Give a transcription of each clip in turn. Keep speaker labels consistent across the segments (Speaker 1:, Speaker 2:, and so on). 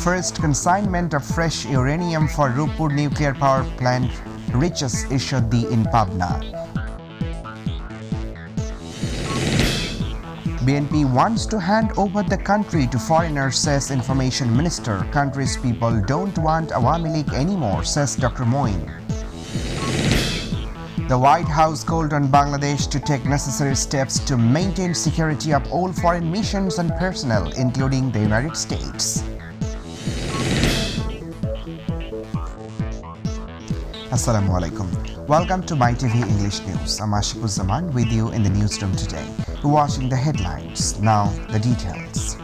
Speaker 1: first consignment of fresh uranium for Rupur nuclear power plant reaches Ishadi in Pabna. BNP wants to hand over the country to foreigners, says Information Minister. Country's people don't want Awami League anymore, says Dr. Moin. The White House called on Bangladesh to take necessary steps to maintain security of all foreign missions and personnel, including the United States. Assalamu alaikum. Welcome to Mytv English News. I'm Ashikuzaman with you in the newsroom today. You're watching the headlines. Now the details.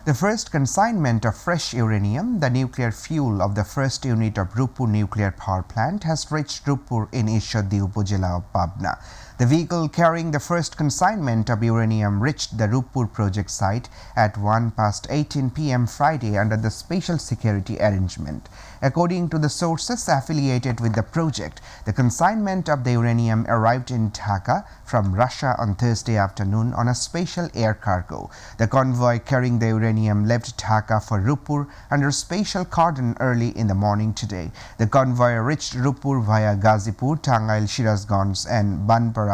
Speaker 1: The first consignment of fresh uranium, the nuclear fuel of the first unit of Rupur nuclear power plant, has reached Rupur in Ishadi Upazila of Pabna. The vehicle carrying the first consignment of uranium reached the Rupur project site at 18 p.m. Friday under the special security arrangement. According to the sources affiliated with the project, the consignment of the uranium arrived in Dhaka from Russia on Thursday afternoon on a special air cargo. The convoy carrying the uranium left Dhaka for Rupur under special cordon early in the morning today. The convoy reached Rupur via Gazipur, Tangail, Shirazganj and Banpara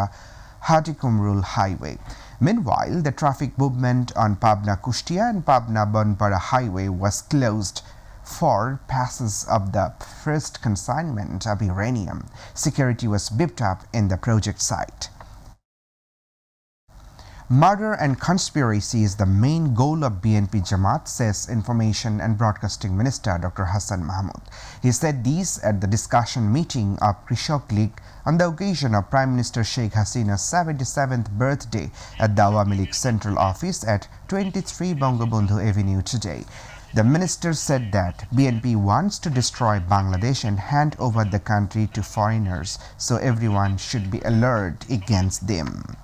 Speaker 1: Hatikumrul Highway. Meanwhile, the traffic movement on Pabna Kushtia and Pabna Banpara Highway was closed for passes of the first consignment of uranium. Security was beefed up in the project site. Murder and conspiracy is the main goal of BNP Jamaat, says Information and Broadcasting Minister Dr. Hassan Mahmud. He said this at the discussion meeting of Krishak League on the occasion of Prime Minister Sheikh Hasina's 77th birthday at the Awami League Central Office at 23 Bangabandhu Avenue today. The minister said that BNP wants to destroy Bangladesh and hand over the country to foreigners, so everyone should be alert against them.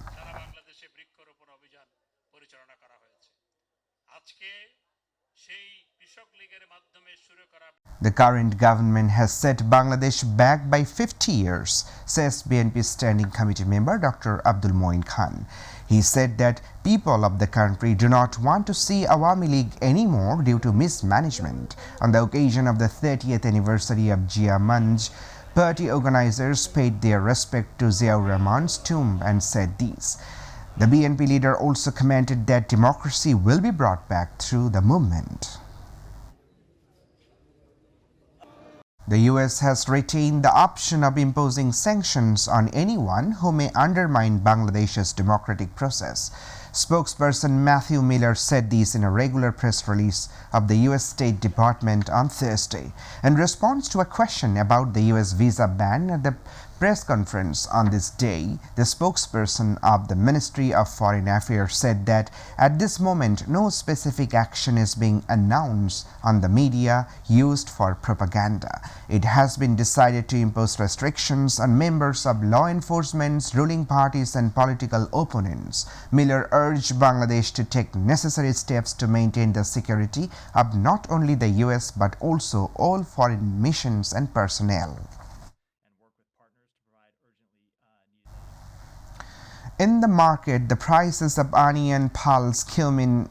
Speaker 1: The current government has set Bangladesh back by 50 years, says BNP Standing Committee member Dr. Abdul Moin Khan. He said that people of the country do not want to see Awami League anymore due to mismanagement. On the occasion of the 30th anniversary of Jia Manj, party organizers paid their respect to Ziaur Rahman's tomb and said this. The BNP leader also commented that democracy will be brought back through the movement. The US has retained the option of imposing sanctions on anyone who may undermine Bangladesh's democratic process. Spokesperson Matthew Miller said this in a regular press release of the US State Department on Thursday. In response to a question about the US visa ban at the press conference on this day, the spokesperson of the Ministry of Foreign Affairs said that at this moment no specific action is being announced on the media used for propaganda. It has been decided to impose restrictions on members of law enforcement, ruling parties and political opponents. Miller urged Bangladesh to take necessary steps to maintain the security of not only the US but also all foreign missions and personnel. In the market, the prices of onion, pulse, cumin,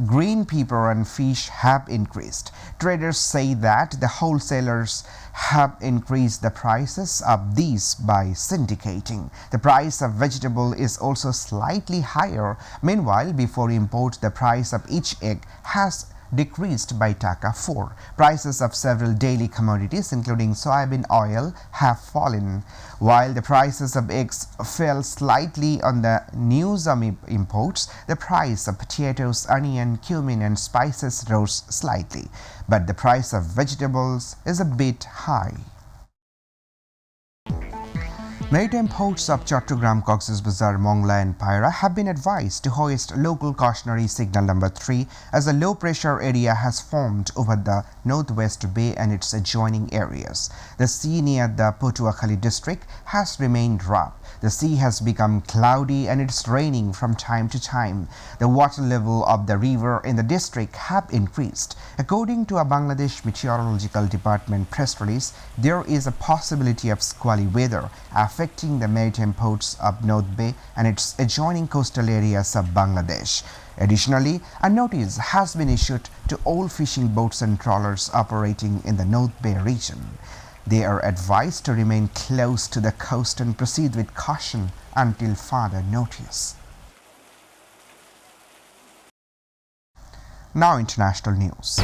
Speaker 1: green pepper and fish have increased. Traders say that the wholesalers have increased the prices of these by syndicating. The price of vegetable is also slightly higher. Meanwhile, before import, the price of each egg has decreased by Taka 4. Prices of several daily commodities including soybean oil have fallen, while the prices of eggs fell slightly on the news of imports. The price of potatoes, onion, cumin and spices rose slightly, but the price of vegetables is a bit high. Maritime ports of Chattogram, Cox's Bazar, Mongla and Paira have been advised to hoist local cautionary signal number 3 as a low pressure area has formed over the Northwest Bay and its adjoining areas. The sea near the Potuakhali district has remained rough. The sea has become cloudy and it's raining from time to time. The water level of the river in the district have increased. According to a Bangladesh Meteorological Department press release, there is a possibility of squally weather after affecting the maritime ports of North Bay and its adjoining coastal areas of Bangladesh. Additionally, a notice has been issued to all fishing boats and trawlers operating in the North Bay region. They are advised to remain close to the coast and proceed with caution until further notice. Now international news.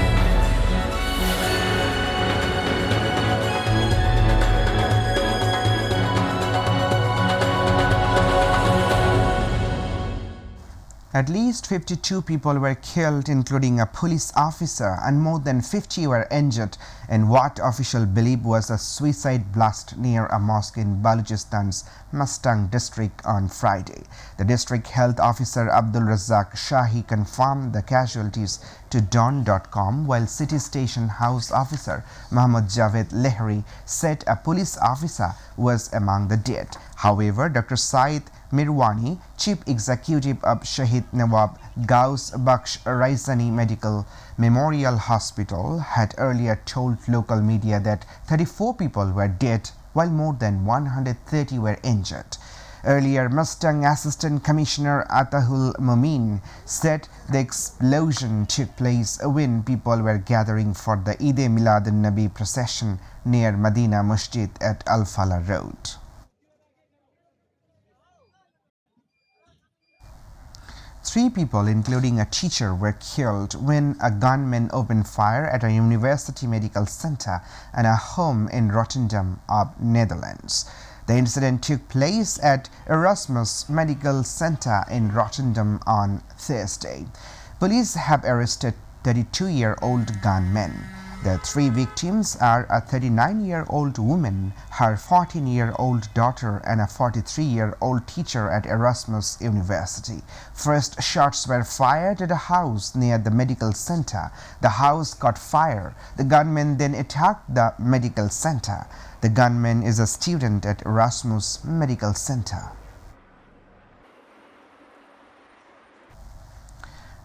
Speaker 1: At least 52 people were killed, including a police officer, and more than 50 were injured in what officials believe was a suicide blast near a mosque in Balochistan's Mustang district on Friday. The district health officer Abdul Razak Shahi confirmed the casualties to Dawn.com, while City Station House officer Mohammad Javed Lehri said a police officer was among the dead. However, Dr. Saeed Mirwani, chief executive of Shahid Nawab Gaus Baksh Raisani Medical Memorial Hospital, had earlier told local media that 34 people were dead while more than 130 were injured. Earlier, Mustang Assistant Commissioner Atahul Momin said the explosion took place when people were gathering for the Eid Milad al-Nabi procession near Medina Masjid at Al-Falah Road. 3 people, including a teacher, were killed when a gunman opened fire at a university medical center and a home in Rotterdam of Netherlands. The incident took place at Erasmus Medical Center in Rotterdam on Thursday. Police have arrested 32-year-old gunmen. The 3 victims are a 39-year-old woman, her 14-year-old daughter, and a 43-year-old teacher at Erasmus University. First shots were fired at a house near the medical center. The house caught fire. The gunman then attacked the medical center. The gunman is a student at Erasmus Medical Center.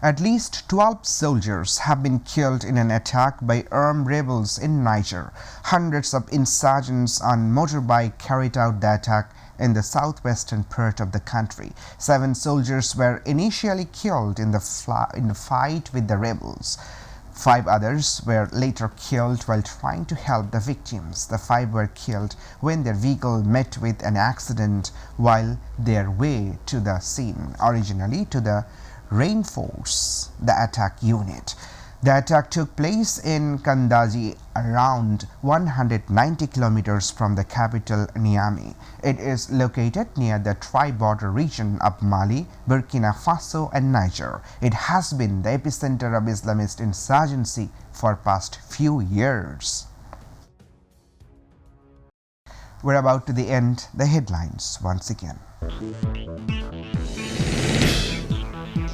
Speaker 1: At least 12 soldiers have been killed in an attack by armed rebels in Niger. Hundreds of insurgents on motorbike carried out the attack in the southwestern part of the country. 7 soldiers were initially killed in the fight with the rebels. 5 others were later killed while trying to help the victims. The 5 were killed when their vehicle met with an accident while their way to the scene, originally to the reinforce the attack unit. The attack took place in Kandaji, around 190 kilometers from the capital Niamey. It is located near the tri-border region of Mali, Burkina Faso and Niger. It has been the epicenter of Islamist insurgency for past few years. We're about to the end the headlines once again.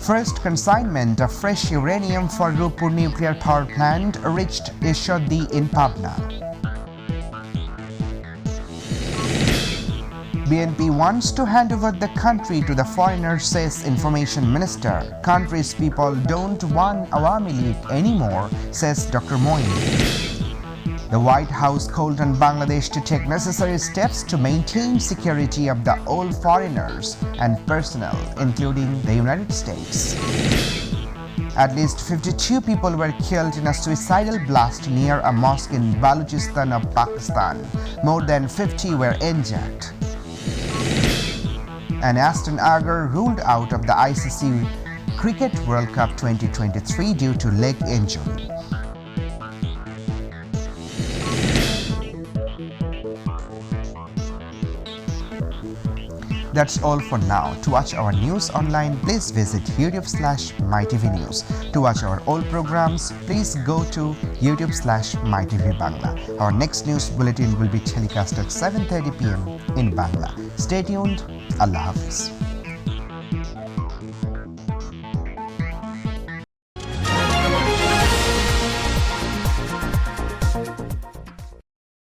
Speaker 1: First consignment of fresh uranium for Rupur nuclear power plant reached Ishodi in Pabna. BNP wants to hand over the country to the foreigner, says Information Minister. Country's people don't want Awami League anymore, says Dr. Moin. The White House called on Bangladesh to take necessary steps to maintain security of the all foreigners and personnel, including the United States. At least 52 people were killed in a suicidal blast near a mosque in Balochistan of Pakistan. More than 50 were injured. And Aston Agar ruled out of the ICC Cricket World Cup 2023 due to leg injury. That's all for now. To watch our news online, please visit YouTube/MyTV News. To watch our old programs, please go to YouTube/MyTV Bangla. Our next news bulletin will be telecast at 7:30 p.m. in Bangla. Stay tuned. Allah Hafiz.